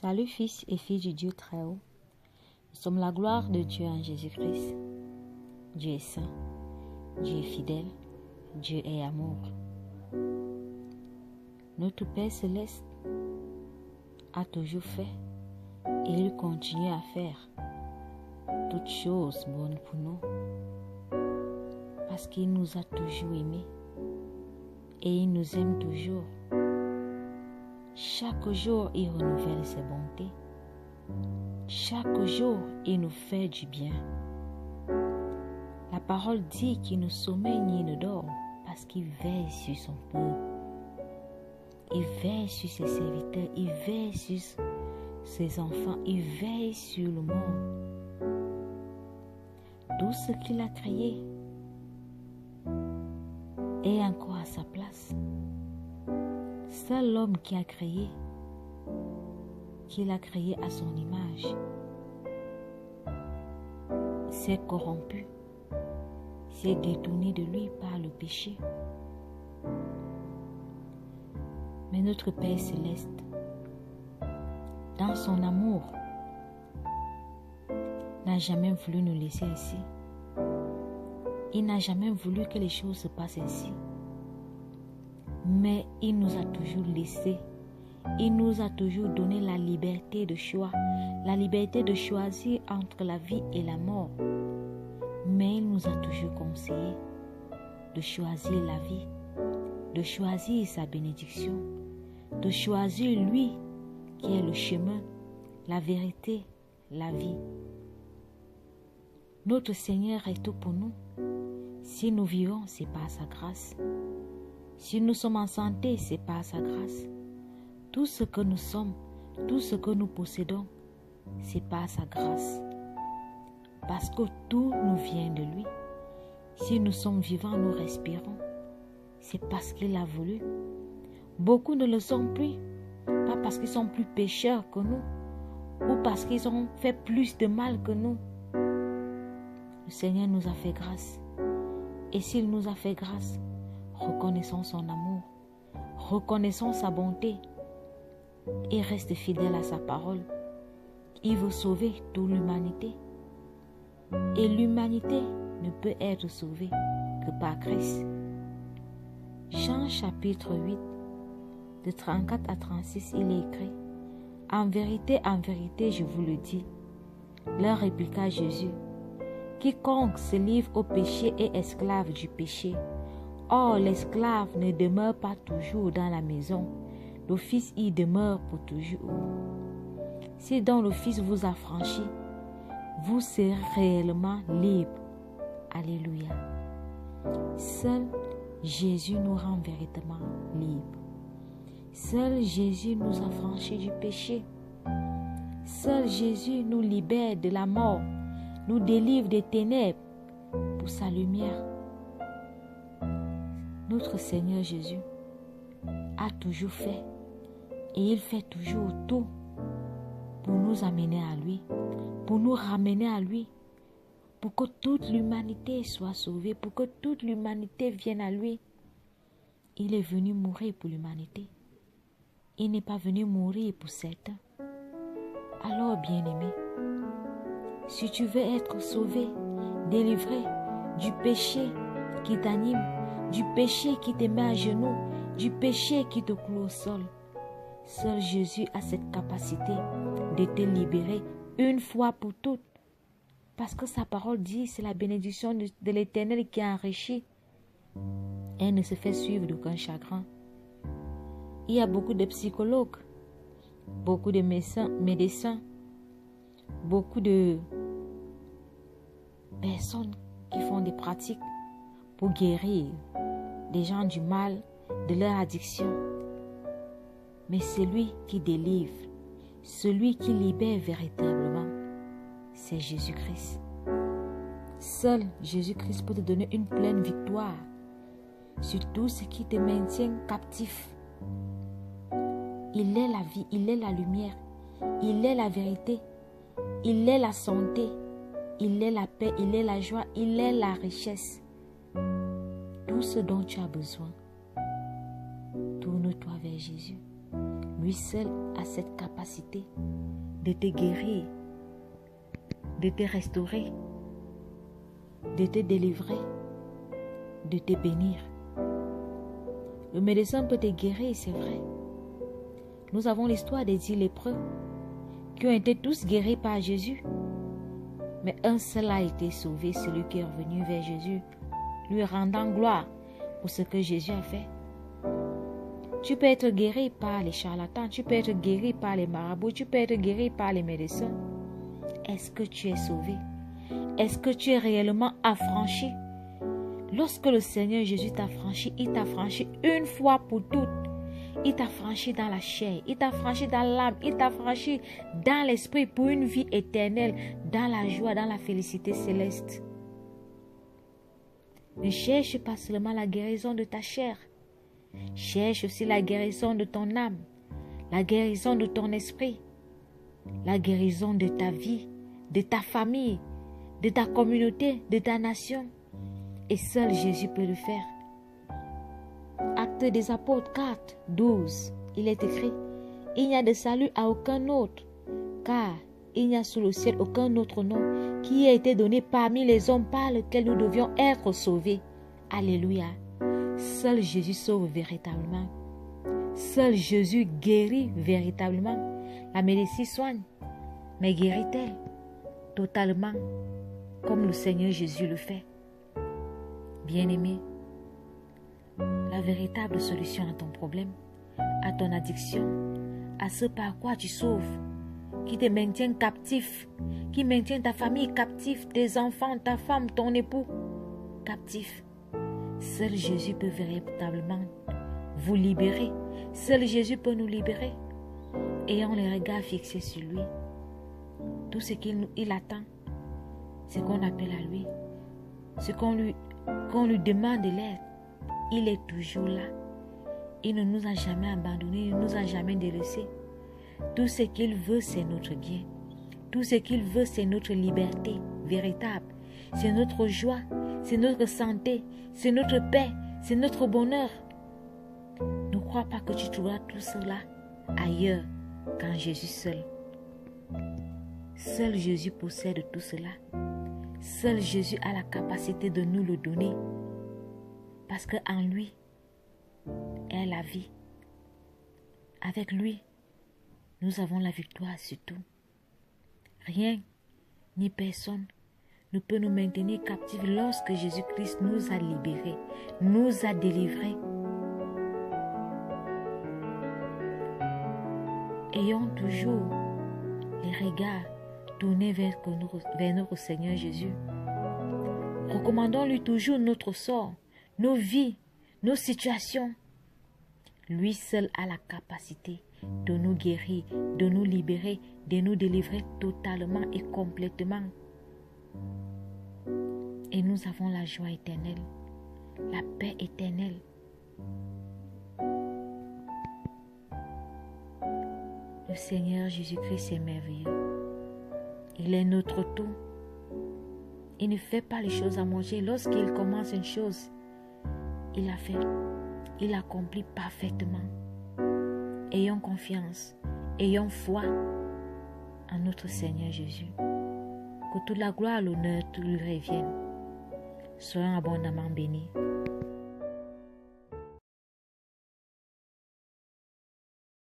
Salut fils et filles du Dieu très haut. Nous sommes la gloire de Dieu en Jésus-Christ. Dieu est saint, Dieu est fidèle, Dieu est amour. Notre Père céleste a toujours fait et il continue à faire toutes choses bonnes pour nous parce qu'il nous a toujours aimés et il nous aime toujours. Chaque jour, il renouvelle ses bontés. Chaque jour, il nous fait du bien. La parole dit qu'il ne sommeille ni ne dort parce qu'il veille sur son peuple. Il veille sur ses serviteurs, il veille sur ses enfants, il veille sur le monde. Tout ce qu'il a créé est encore à sa place. Seul l'homme qui a créé, qu'il a créé à son image, s'est corrompu, s'est détourné de lui par le péché. Mais notre Père céleste, dans son amour, n'a jamais voulu nous laisser ainsi. Il n'a jamais voulu que les choses se passent ainsi. Mais il nous a toujours laissé. Il nous a toujours donné la liberté de choix. La liberté de choisir entre la vie et la mort. Mais il nous a toujours conseillé de choisir la vie, de choisir sa bénédiction, de choisir lui qui est le chemin, la vérité, la vie. Notre Seigneur est tout pour nous. Si nous vivons, c'est par sa grâce. Si nous sommes en santé, c'est par sa grâce. Tout ce que nous sommes, tout ce que nous possédons, c'est par sa grâce. Parce que tout nous vient de lui. Si nous sommes vivants, nous respirons. C'est parce qu'il a voulu. Beaucoup ne le sont plus. Pas parce qu'ils sont plus pécheurs que nous. Ou parce qu'ils ont fait plus de mal que nous. Le Seigneur nous a fait grâce. Et s'il nous a fait grâce, reconnaissons son amour, reconnaissons sa bonté et reste fidèle à sa parole. Il veut sauver toute l'humanité. Et l'humanité ne peut être sauvée que par Christ. Jean chapitre 8, de 34 à 36, il est écrit: en vérité, je vous le dis, leur répliqua Jésus, quiconque se livre au péché est esclave du péché. Or, l'esclave ne demeure pas toujours dans la maison, le Fils y demeure pour toujours. Si donc le Fils vous a franchi, vous serez réellement libre. Alléluia. Seul Jésus nous rend véritablement libres. Seul Jésus nous a franchis du péché. Seul Jésus nous libère de la mort, nous délivre des ténèbres pour sa lumière. Notre Seigneur Jésus a toujours fait et il fait toujours tout pour nous amener à lui, pour nous ramener à lui, pour que toute l'humanité soit sauvée, pour que toute l'humanité vienne à lui. Il est venu mourir pour l'humanité. Il n'est pas venu mourir pour certains. Alors, bien-aimé, si tu veux être sauvé, délivré du péché qui t'anime, du péché qui te met à genoux, du péché qui te cloue au sol, seul Jésus a cette capacité de te libérer une fois pour toutes. Parce que sa parole dit, c'est la bénédiction de l'Éternel qui enrichit. Elle ne se fait suivre d'aucun chagrin. Il y a beaucoup de psychologues, beaucoup de médecins, beaucoup de personnes qui font des pratiques pour guérir des gens du mal, de leur addiction. Mais celui qui délivre, celui qui libère véritablement, c'est Jésus-Christ. Seul Jésus-Christ peut te donner une pleine victoire sur tout ce qui te maintient captif. Il est la vie, il est la lumière, il est la vérité, il est la santé, il est la paix, il est la joie, il est la richesse. Tout ce dont tu as besoin, tourne-toi vers Jésus. Lui seul a cette capacité de te guérir, de te restaurer, de te délivrer, de te bénir. Le médecin peut te guérir, c'est vrai. Nous avons l'histoire des 10 lépreux qui ont été tous guéris par Jésus. Mais un seul a été sauvé, celui qui est revenu vers Jésus, lui rendant gloire pour ce que Jésus a fait. Tu peux être guéri par les charlatans, tu peux être guéri par les marabouts, tu peux être guéri par les médecins. Est-ce que tu es sauvé? Est-ce que tu es réellement affranchi? Lorsque le Seigneur Jésus t'a franchi, il t'a franchi une fois pour toutes. Il t'a franchi dans la chair, il t'a franchi dans l'âme, il t'a franchi dans l'esprit pour une vie éternelle, dans la joie, dans la félicité céleste. Ne cherche pas seulement la guérison de ta chair. Cherche aussi la guérison de ton âme, la guérison de ton esprit, la guérison de ta vie, de ta famille, de ta communauté, de ta nation. Et seul Jésus peut le faire. Actes des Apôtres 4, 12, il est écrit: il n'y a de salut à aucun autre, car il n'y a sous le ciel aucun autre nom qui ait été donné parmi les hommes par lequel nous devions être sauvés. Alléluia. Seul Jésus sauve véritablement. Seul Jésus guérit véritablement. La médecine soigne, mais guérit-elle totalement comme le Seigneur Jésus le fait? Bien-aimé, la véritable solution à ton problème, à ton addiction, à ce par quoi tu sauves, qui te maintient captif, qui maintient ta famille captive, tes enfants, ta femme, ton époux captif. Seul Jésus peut véritablement vous libérer. Seul Jésus peut nous libérer. Ayons les regards fixés sur lui. Tout ce qu'il attend, c'est qu'on appelle à lui. Ce qu'on lui demande de l'aide, il est toujours là. Il ne nous a jamais abandonnés, il ne nous a jamais délaissés. Tout ce qu'il veut, c'est notre bien. Tout ce qu'il veut, c'est notre liberté véritable. C'est notre joie, c'est notre santé, c'est notre paix, c'est notre bonheur. Ne crois pas que tu trouveras tout cela ailleurs qu'en Jésus seul. Seul Jésus possède tout cela. Seul Jésus a la capacité de nous le donner. Parce qu'en lui est la vie. Avec lui, nous avons la victoire sur tout. Rien ni personne ne peut nous maintenir captifs lorsque Jésus-Christ nous a libérés, nous a délivrés. Ayons toujours les regards tournés vers notre Seigneur Jésus. Recommandons-lui toujours notre sort, nos vies, nos situations. Lui seul a la capacité de nous guérir, de nous libérer, de nous délivrer totalement et complètement. Et nous avons la joie éternelle, la paix éternelle. Le Seigneur Jésus-Christ est merveilleux. Il est notre tout. Il ne fait pas les choses à moitié. Lorsqu'il commence une chose, il l'a fait. Il accomplit parfaitement. Ayons confiance, ayons foi en notre Seigneur Jésus. Que toute la gloire et l'honneur lui reviennent. Soyons abondamment bénis.